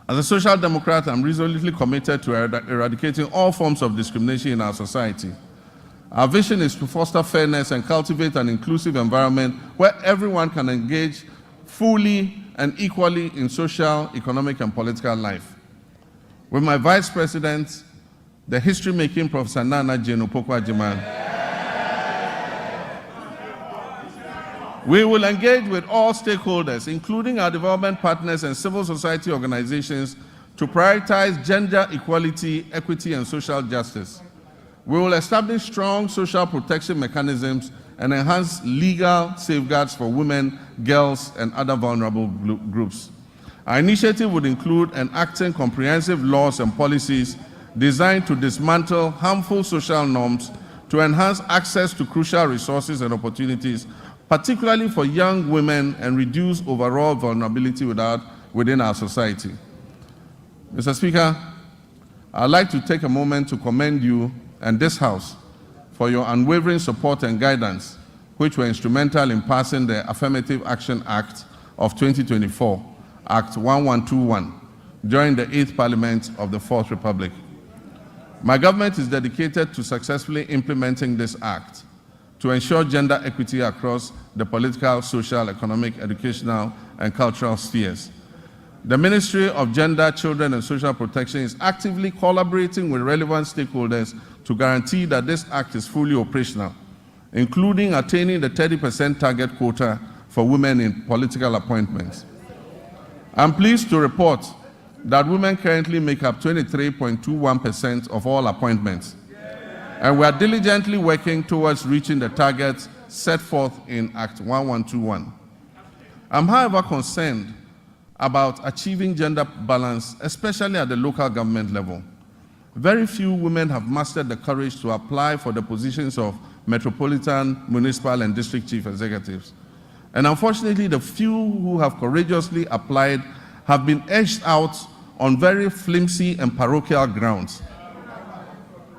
As a social democrat, I'm resolutely committed to eradicating all forms of discrimination in our society. Our vision is to foster fairness and cultivate an inclusive environment where everyone can engage fully and equally in social, economic, and political life. With my Vice President, the history-making Professor Nana Jane Opoku-Agyeman, we will engage with all stakeholders, including our development partners and civil society organizations, to prioritize gender equality, equity, and social justice. We will establish strong social protection mechanisms and enhance legal safeguards for women, girls, and other vulnerable groups. Our initiative would include enacting comprehensive laws and policies designed to dismantle harmful social norms, to enhance access to crucial resources and opportunities, particularly for young women, and reduce overall vulnerability within our society. Mr. Speaker, I'd like to take a moment to commend you and this House for your unwavering support and guidance, which were instrumental in passing the Affirmative Action Act of 2024, Act 1121, during the 8th Parliament of the 4th Republic. My government is dedicated to successfully implementing this act to ensure gender equity across the political, social, economic, educational, and cultural spheres. The Ministry of Gender, Children, and Social Protection is actively collaborating with relevant stakeholders to guarantee that this act is fully operational, including attaining the 30% target quota for women in political appointments. I'm pleased to report that women currently make up 23.21% of all appointments, and we are diligently working towards reaching the targets set forth in Act 1121. I'm, however, concerned about achieving gender balance, especially at the local government level. Very few women have mastered the courage to apply for the positions of metropolitan, municipal, and district chief executives. And unfortunately, the few who have courageously applied have been edged out on very flimsy and parochial grounds.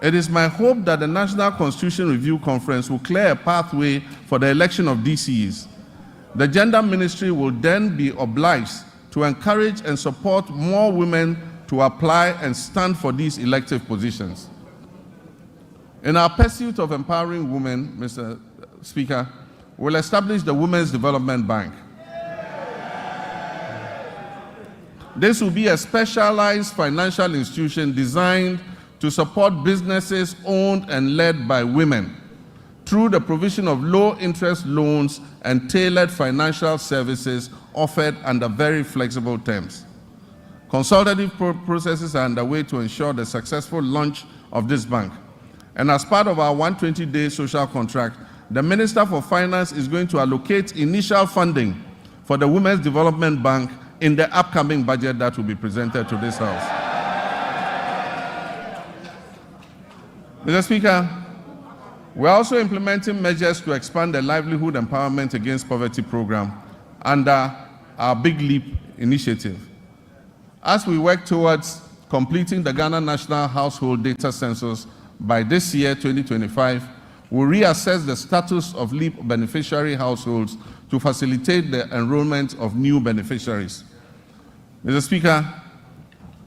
It is my hope that the National Constitution Review Conference will clear a pathway for the election of DCEs. The Gender Ministry will then be obliged to encourage and support more women to apply and stand for these elective positions. In our pursuit of empowering women, Mr. Speaker, we'll establish the Women's Development Bank. This will be a specialized financial institution designed to support businesses owned and led by women through the provision of low-interest loans and tailored financial services offered under very flexible terms. Consultative processes are underway to ensure the successful launch of this bank. And as part of our 120-day social contract, the Minister for Finance is going to allocate initial funding for the Women's Development Bank in the upcoming budget that will be presented to this House. Mr. Speaker, we're also implementing measures to expand the Livelihood Empowerment Against Poverty program under our Big Leap initiative. As we work towards completing the Ghana National Household Data Census by this year, 2025, we'll reassess the status of LEAP beneficiary households to facilitate the enrollment of new beneficiaries. Mr. Speaker,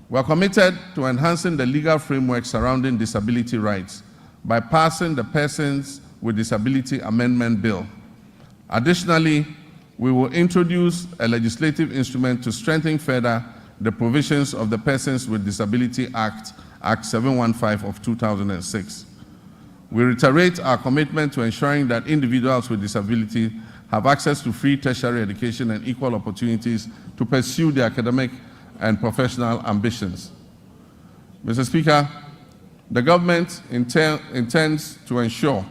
we are committed to enhancing the legal framework surrounding disability rights by passing the Persons with Disability Amendment Bill. Additionally, we will introduce a legislative instrument to strengthen further the provisions of the Persons with Disability Act, Act 715 of 2006. We reiterate our commitment to ensuring that individuals with disability have access to free tertiary education and equal opportunities to pursue their academic and professional ambitions. Mr. Speaker, the government intends to ensure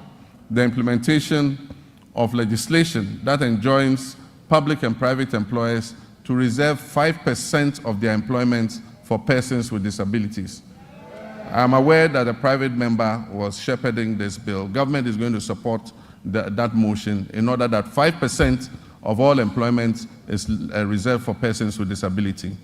the implementation of legislation that enjoins public and private employers to reserve 5% of their employment for persons with disabilities. I am aware that a private member was shepherding this bill. Government is going to support that motion in order that 5% of all employment is reserved for persons with disability.